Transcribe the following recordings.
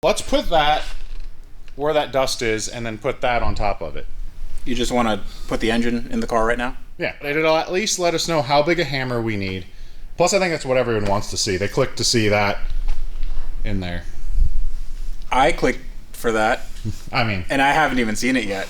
Let's put that where that dust is and then put that on top of it. You just want to put the engine in the car right now? Yeah, it'll at least let us know how big a hammer we need. Plus, I think that's what everyone wants to see. They click to see that in there. I clicked for that. I mean... And I haven't even seen it yet.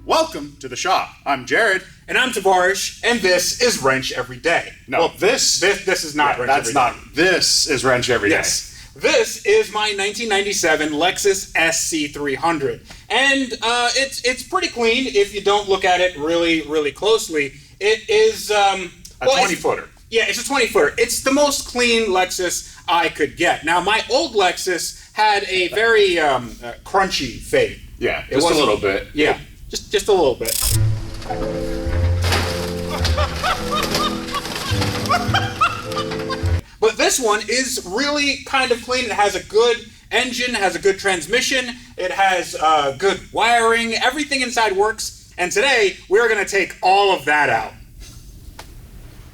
Welcome to the shop. I'm Jared. And I'm Tavarish. And this is Wrench Every Day. No, well, this is not Wrench Every Day. That's not. This is Wrench Every Day. Yes. This is my 1997 Lexus SC300. And it's pretty clean if you don't look at it really, really closely. It is... a 20-footer. Yeah, it's a 20-footer. It's the most clean Lexus I could get. Now, my old Lexus had a very crunchy fade. Yeah, just a little bit. Yeah, just a little bit. But this one is really kind of clean. It has a good engine, has a good transmission, it has good wiring, everything inside works. And today, we're going to take all of that out.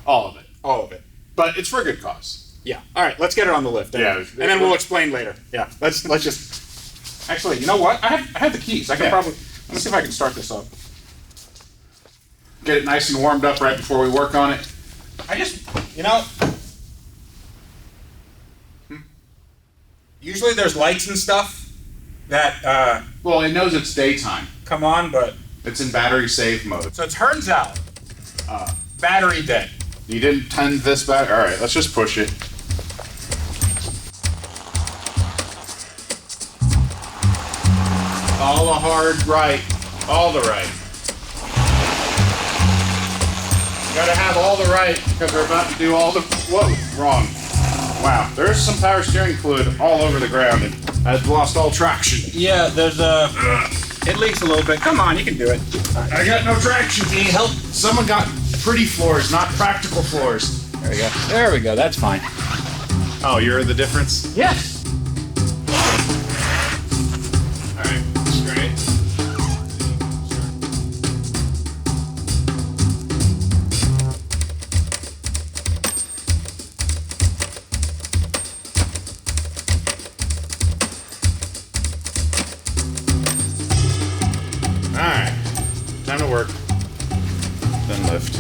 All of it. All of it. But it's for a good cause. Yeah. All right, let's get it on the lift. And then we'll explain later. Yeah, let's just... Actually, you know what? I have the keys. I can probably... Let me see if I can start this up. Get it nice and warmed up right before we work on it. I just... You know... Usually there's lights and stuff that... well, it knows it's daytime. Come on, but... It's in battery save mode. So it turns out... battery dead. You didn't tend this battery? Alright, let's just push it. All the hard right. All the right. You gotta have all the right because we're about to do all the... Whoa, wrong. Wow, there's some power steering fluid all over the ground and I've lost all traction. Yeah, there's it leaks a little bit. Come on, you can do it. I got no traction. Can you help? Someone got pretty floors, not practical floors. There we go. There we go, that's fine. Oh, you're the difference? Yes. Alright, that's great. Alright, time to work. Then lift.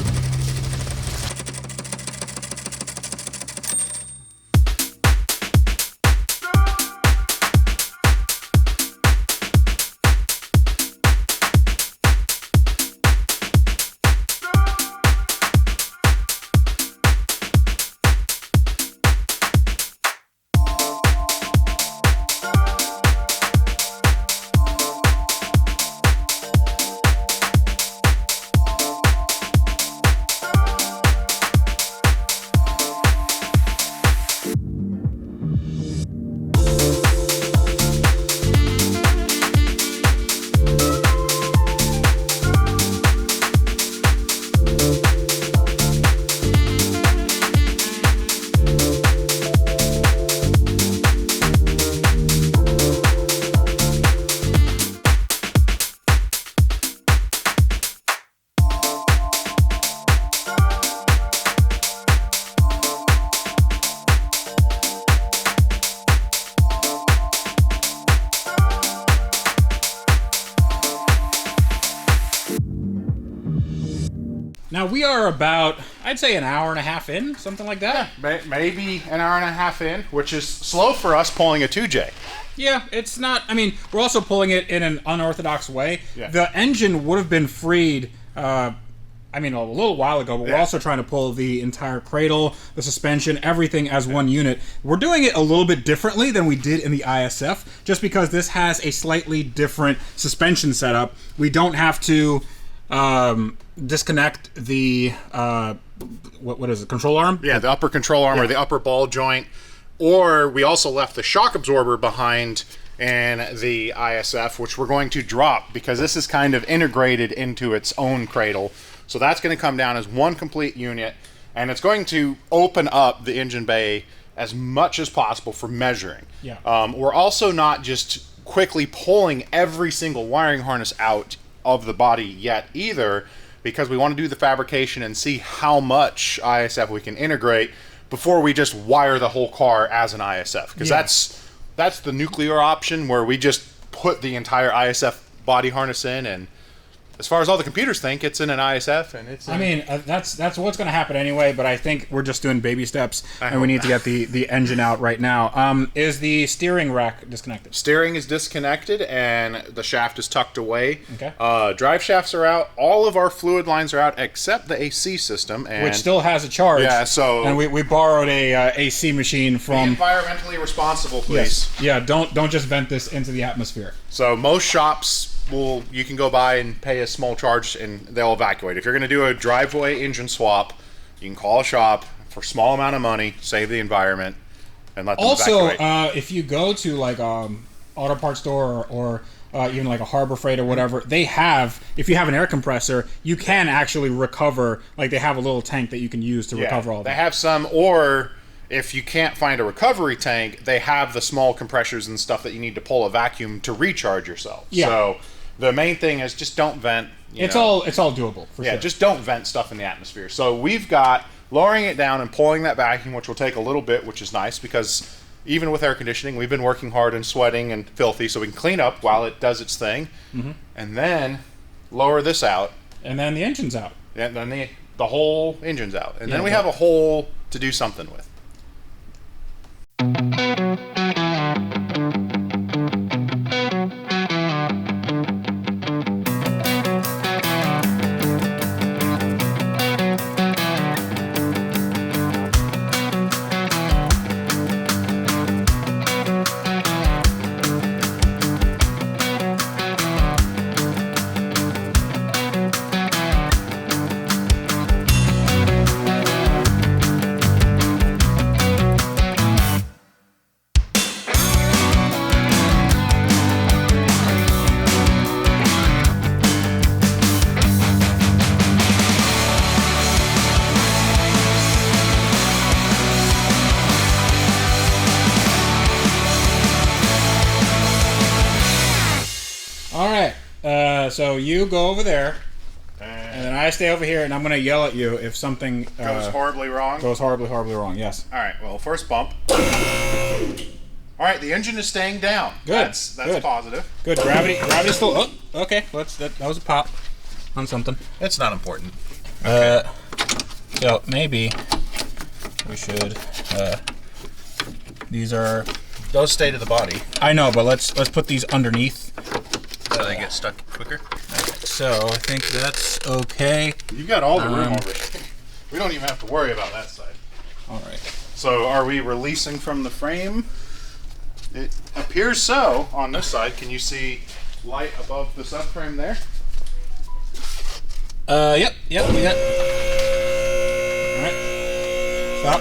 Now we are about, I'd say, an hour and a half in, something like that. Yeah, maybe an hour and a half in, which is slow for us pulling a 2J. Yeah, it's not, I mean, we're also pulling it in an unorthodox way. Yeah. The engine would have been freed, a little while ago, but we're also trying to pull the entire cradle, the suspension, everything as one unit. We're doing it a little bit differently than we did in the ISF, just because this has a slightly different suspension setup. We don't have to disconnect the what is it, control arm? Yeah, the upper control arm or the upper ball joint. Or we also left the shock absorber behind in the ISF, which we're going to drop because this is kind of integrated into its own cradle. So that's going to come down as one complete unit, and it's going to open up the engine bay as much as possible for measuring. Yeah. We're also not just quickly pulling every single wiring harness out of the body yet either, because we want to do the fabrication and see how much ISF we can integrate before we just wire the whole car as an ISF. Because that's the nuclear option, where we just put the entire ISF body harness in, and as far as all the computers think, it's in an ISF, and it's. I mean, that's what's going to happen anyway. But I think we're just doing baby steps, and we need to get the engine out right now. Is the steering rack disconnected? Steering is disconnected, and the shaft is tucked away. Okay. Drive shafts are out. All of our fluid lines are out except the AC system, and which still has a charge. Yeah. So. And we borrowed a AC machine from. Be environmentally responsible, please. Yes. Yeah. Don't just vent this into the atmosphere. So most shops. Well, you can go by and pay a small charge and they'll evacuate. If you're going to do a driveway engine swap, you can call a shop for a small amount of money, save the environment, and let them evacuate. Also, if you go to like auto parts store or even like a Harbor Freight or whatever, they have, if you have an air compressor, you can actually recover, like they have a little tank that you can use to recover all that. They have some, or if you can't find a recovery tank, they have the small compressors and stuff that you need to pull a vacuum to recharge yourself. Yeah. So the main thing is just don't vent. It's all doable for sure. Yeah, just don't vent stuff in the atmosphere. So we've got lowering it down and pulling that vacuum, which will take a little bit, which is nice because even with air conditioning, we've been working hard and sweating and filthy, so we can clean up while it does its thing, and then lower this out, and then the engine's out. And then the whole engine's out, and then we have a hole to do something with. So you go over there, and then I stay over here, and I'm going to yell at you if something goes horribly wrong. Goes horribly wrong. Yes. All right. Well, first bump. All right. The engine is staying down. Good. That's good. Positive. Good. Gravity still. Oh, okay. That was a pop on something. It's not important. Okay. So maybe we should. These are. Those stay to the body. I know, but let's put these underneath. So they get stuck quicker. So I think that's okay. You've got all the room over here. We don't even have to worry about that side. All right. So are we releasing from the frame? It appears so on this side. Can you see light above the subframe there? Yep, we got. All right. Stop.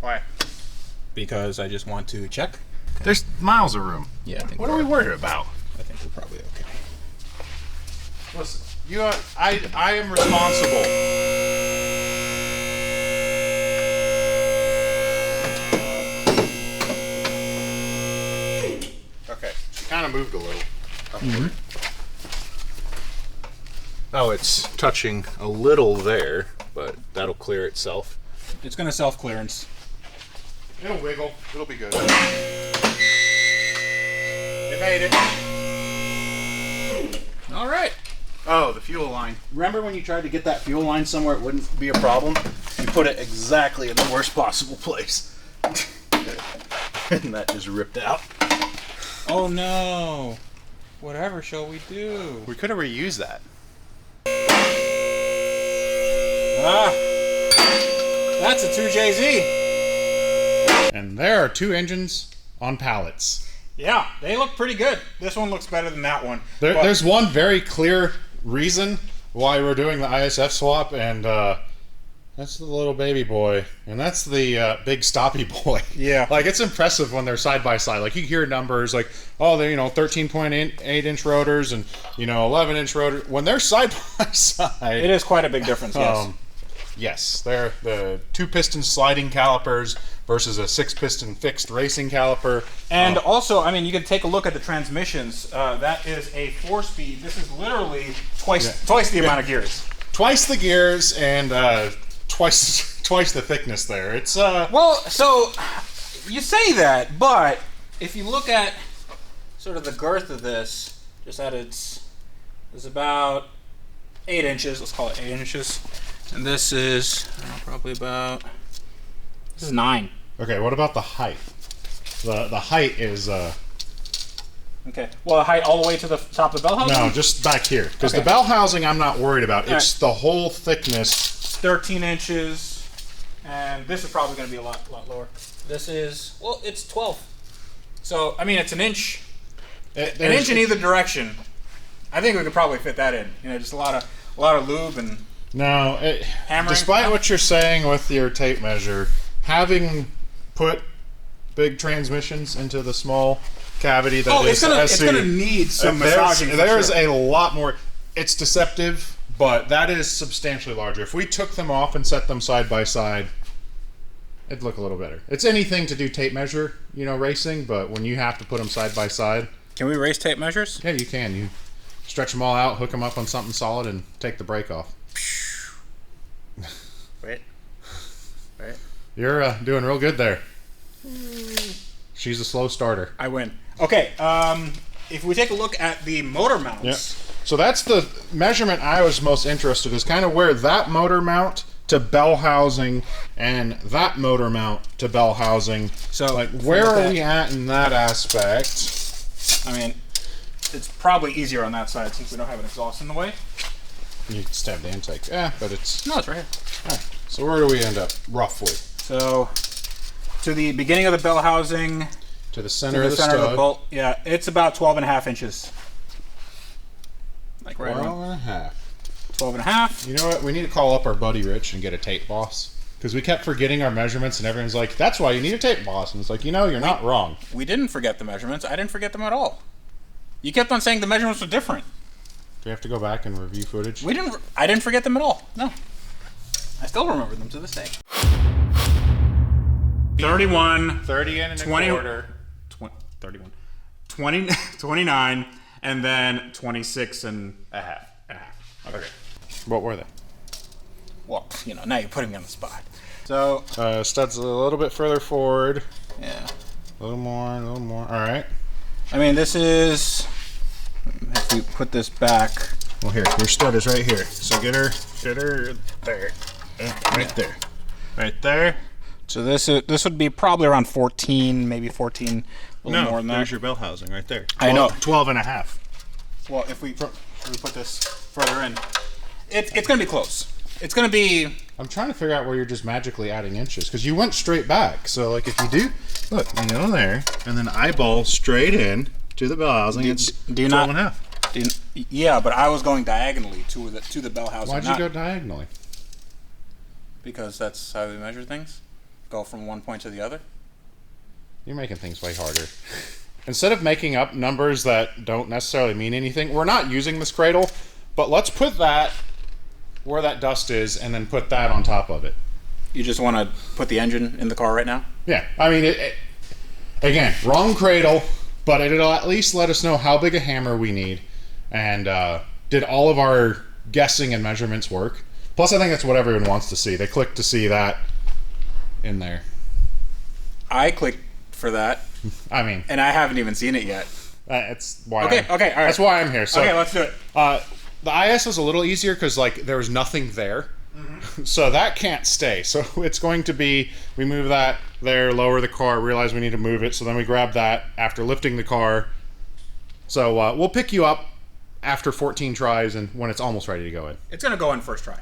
Why? Because I just want to check. There's miles of room. Yeah, I think. What are we worried about? I think we're probably okay. Listen, I am responsible. Okay, she kind of moved a little. Oh, it's touching a little there, but that'll clear itself. It's going to self-clearance. It'll wiggle. It'll be good. It made it. All right. Oh, the fuel line. Remember when you tried to get that fuel line somewhere it wouldn't be a problem? You put it exactly in the worst possible place. And that just ripped out. Oh no. Whatever shall we do? We could have reused that. That's a 2JZ. And there are two engines on pallets. Yeah, they look pretty good. This one looks better than that one. There's one very clear reason why we're doing the ISF swap, and that's the little baby boy, and that's the big stoppy boy. Yeah. Like, it's impressive when they're side by side. Like, you hear numbers like, oh, they're 13.8 inch rotors and 11 inch rotors. When they're side by side, it is quite a big difference. Yes. Yes, they're the 2-piston sliding calipers versus a 6-piston fixed racing caliper. And also, I mean, you can take a look at the transmissions. That is a 4-speed. This is literally twice the amount of gears. Twice the gears and twice the thickness there. It's Well, so you say that, but if you look at sort of the girth of this, just at it's about 8 inches. Let's call it 8 inches. And this is probably about, this is 9. Okay, what about the height? The height is okay. Well, the height all the way to the top of the bell housing? no, just back here. Because Okay. the bell housing I'm not worried about. All It's right. the whole thickness. 13 inches. And this is probably going to be a lot lower. This is, well, it's 12. So, I mean, it's an inch. An inch in either direction. I think we could probably fit that in. You know, just a lot of lube and No, hammering. despite what you're saying with your tape measure, having put big transmissions into the small cavity that it's is gonna need some massaging. There's a lot more. It's deceptive, but that is substantially larger. If we took them off and set them side by side, it'd look a little better. It's anything to do tape measure, racing, but when you have to put them side by side, Can we race tape measures? yeah, you can. You stretch them all out, hook them up on something solid, and take the brake off. Right. You're doing real good there. She's a slow starter. I win. Okay. If we take a look at the motor mounts. Yep. So that's the measurement I was most interested in, is kind of where that motor mount to bell housing and that motor mount to bell housing. So like, where are we at in that aspect? I mean, it's probably easier on that side since we don't have an exhaust in the way. You can stab the intake. Yeah, but it's... No, it's right here. All right. So where do we end up, roughly? So, to the beginning of the bell housing, To the to center the of the center of the stud. bolt, yeah, it's about 12.5 inches. Like right around 12 and a half. 12.5. You know what? We need to call up our buddy Rich and get a tape boss. Because we kept forgetting our measurements, and everyone's like, that's why you need a tape boss. And it's like, you're not wrong. We didn't forget the measurements. I didn't forget them at all. You kept on saying the measurements were different. Do we have to go back and review footage? I didn't forget them at all. No. I still remember them to this day. 31, 30 and 20, a quarter. 31, 20, 29, and then 26 and A half. a half. Okay. What were they? Well, now you're putting me on the spot. So, Stud's a little bit further forward. yeah. A little more. All right. I mean, this is, if we put this back. Well, here, your stud is right here. So get her there. Right there. Right there. So this would be probably around 14, maybe 14, a little more than that. there's your bell housing right there. I know. 12 and a half. Well, if we put this further in, it's going to be close. It's going to be... I'm trying to figure out where you're just magically adding inches, because you went straight back. So, like, if you do, look, you go there, and then eyeball straight in to the bell housing, it's do you 12 not- and a half. Yeah, but I was going diagonally to the bell housing. Why'd you go diagonally? Because that's how we measure things. Go from one point to the other. You're making things way harder. Instead of making up numbers that don't necessarily mean anything, we're not using this cradle, but let's put that where that dust is and then put that on top of it. You just want to put the engine in the car right now? Yeah, I mean, again, wrong cradle, but it'll at least let us know how big a hammer we need, and did all of our guessing and measurements work. Plus, I think that's what everyone wants to see. They click to see that in there. I clicked for that, I mean, and I haven't even seen it yet. that's why. Okay, all right. That's why I'm here. So, Okay, let's do it. the IS was a little easier because there was nothing there, so that can't stay. So it's going to be, we move that there, lower the car, realize we need to move it, so then we grab that after lifting the car. So we'll pick you up after 14 tries and when it's almost ready to go in. It's going to go in first try.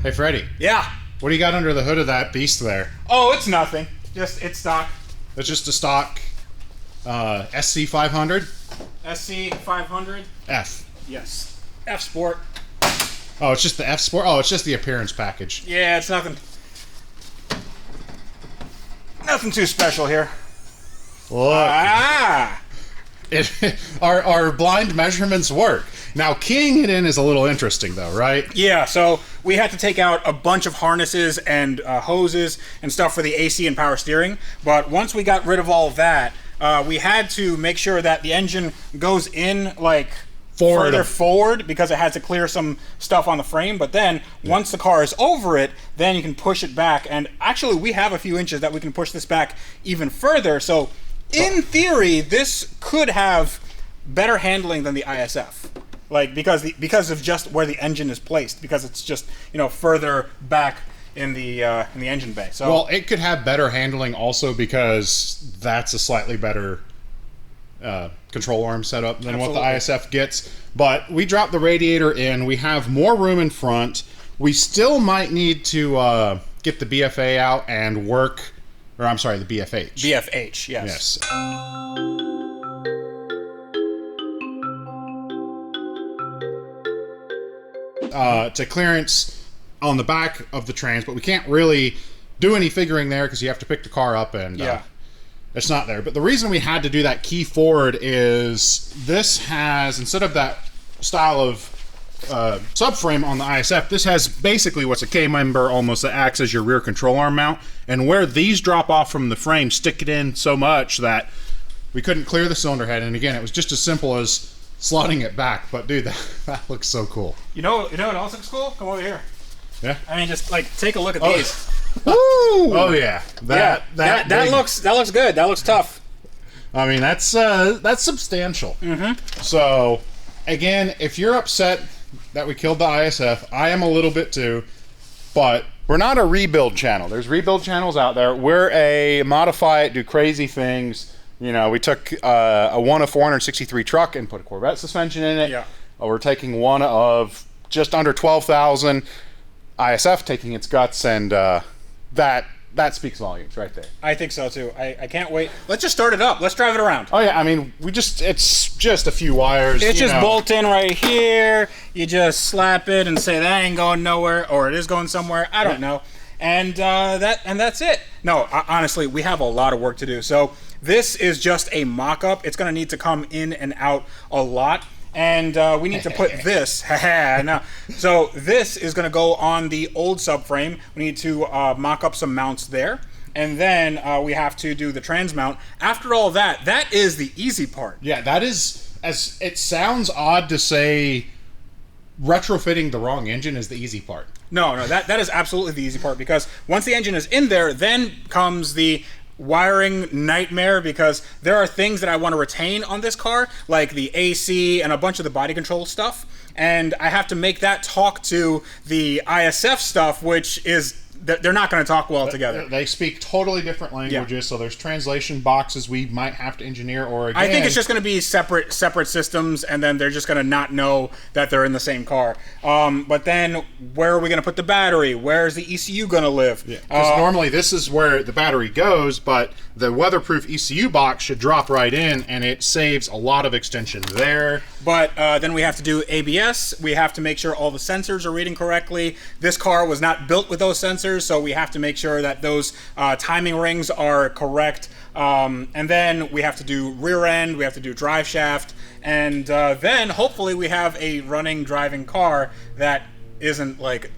Hey, Freddie, Yeah. what do you got under the hood of that beast there? Oh, it's nothing. It's stock. It's just a stock SC500 SC500. F. Yes. F Sport. Oh, it's just the F Sport? Oh, it's just the appearance package. Yeah, it's nothing. Nothing too special here. Look. Ah! Our blind measurements work. Now, keying it in is a little interesting, though, right? Yeah, so we had to take out a bunch of harnesses and hoses and stuff for the AC and power steering. But once we got rid of all of that, we had to make sure that the engine goes in like further forward because it had to clear some stuff on the frame. But then once the car is over it, then you can push it back. And actually, we have a few inches that we can push this back even further. So in theory, this could have better handling than the ISF. Like because of just where the engine is placed, because it's just further back in the engine bay. So well, it could have better handling also because that's a slightly better control arm setup than what the ISF gets. But we dropped the radiator in. We have more room in front. We still might need to get the BFA out and work, or I'm sorry, the BFH. BFH, yes. To clearance on the back of the trans, but we can't really do any figuring there because you have to pick the car up and it's not there. But the reason we had to do that key forward is this has, instead of that style of subframe on the ISF, this has basically what's a K-member almost that acts as your rear control arm mount, and where these drop off from the frame, stick it in so much that we couldn't clear the cylinder head. And again, it was just as simple as slotting it back. But dude, that looks so cool. You know what else looks cool? Come over here. Yeah. I mean, just like take a look at these. Woo! Oh yeah. That looks good. That looks tough. I mean, that's substantial. Mm-hmm. So again, if you're upset that we killed the ISF, I am a little bit too, but we're not a rebuild channel. There's rebuild channels out there. We're a modify it, do crazy things. We took a one of 463 truck and put a Corvette suspension in it. Yeah. We're taking one of just under 12,000 ISF, taking its guts, and that speaks volumes right there. I think so too. I can't wait. Let's just start it up. Let's drive it around. Oh yeah, I mean, it's just a few wires. It's just bolt in right here. You just slap it and say that ain't going nowhere, or it is going somewhere. I don't know. And that's it. No, honestly, we have a lot of work to do. So this is just a mock-up. It's going to need to come in and out a lot. And we need to put this. No. So this is going to go on the old subframe. We need to mock up some mounts there. And then we have to do the trans mount. After all that is the easy part. Yeah, that is, as it sounds odd to say, retrofitting the wrong engine is the easy part. No, that is absolutely the easy part, because once the engine is in there, then comes the wiring nightmare, because there are things that I want to retain on this car, like the AC and a bunch of the body control stuff, and I have to make that talk to the ISF stuff, which is they're not going to talk well together. They speak totally different languages, so there's translation boxes we might have to engineer, or again, I think it's just going to be separate systems, and then they're just going to not know that they're in the same car. But then where are we going to put the battery? Where's the ECU going to live? Because normally this is where the battery goes, but the weatherproof ECU box should drop right in, and it saves a lot of extension there. But then we have to do ABS. We have to make sure all the sensors are reading correctly. This car was not built with those sensors, so we have to make sure that those timing rings are correct. And then we have to do rear end, we have to do drive shaft, and then hopefully we have a running, driving car that isn't like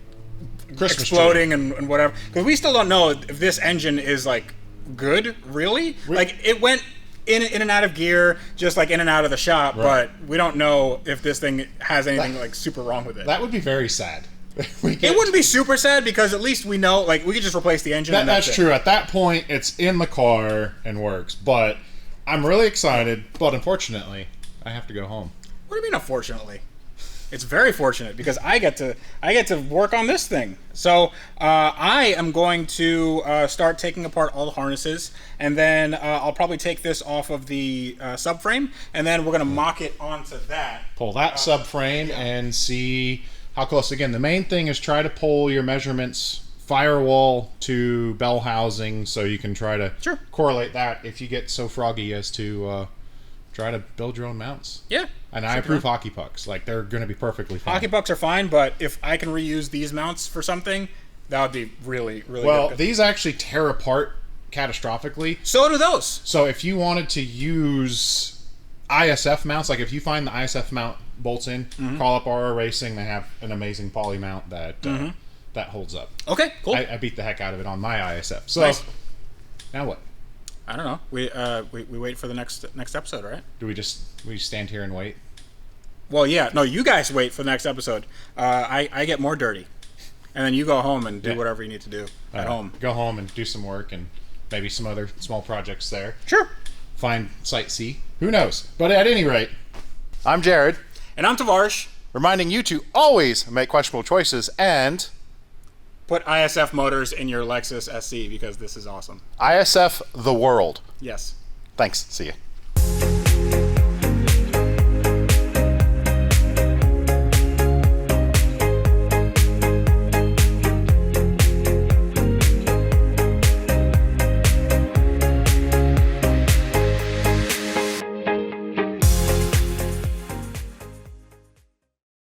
Christmas exploding and whatever. Because we still don't know if this engine is like good, really. Like it went in and out of gear, just like in and out of the shop, but we don't know if this thing has anything like super wrong with it. That would be very sad. It wouldn't be super sad, because at least we know, like, we could just replace the engine. That's true. At that point, it's in the car and works. But I'm really excited. But unfortunately, I have to go home. What do you mean, unfortunately? It's very fortunate, because I get to work on this thing. So I am going to start taking apart all the harnesses, and then I'll probably take this off of the subframe, and then we're going to mock it onto that. Pull that subframe and see how close. Again, the main thing is try to pull your measurements firewall to bell housing, so you can try to correlate that if you get so froggy as to try to build your own mounts. Yeah. And I approve hockey pucks. Like, they're going to be perfectly fine. Hockey pucks are fine, but if I can reuse these mounts for something, that would be really, really good. Well, these actually tear apart catastrophically. So do those. So if you wanted to use ISF mounts, like if you find the ISF mount bolts in, call up RR Racing. They have an amazing poly mount that that holds up. Okay, cool. I beat the heck out of it on my ISF. So Nice. now what? I don't know. We wait for the next episode, right? Do we stand here and wait? Well, yeah. No, you guys wait for the next episode. I get more dirty, and then you go home and do whatever you need to do at home. Go home and do some work and maybe some other small projects there. Sure. Find Site C. Who knows? But at any rate, I'm Jared. And I'm Tavarish. Reminding you to always make questionable choices and Put ISF motors in your Lexus SC because this is awesome. ISF the world. Yes. Thanks. See ya.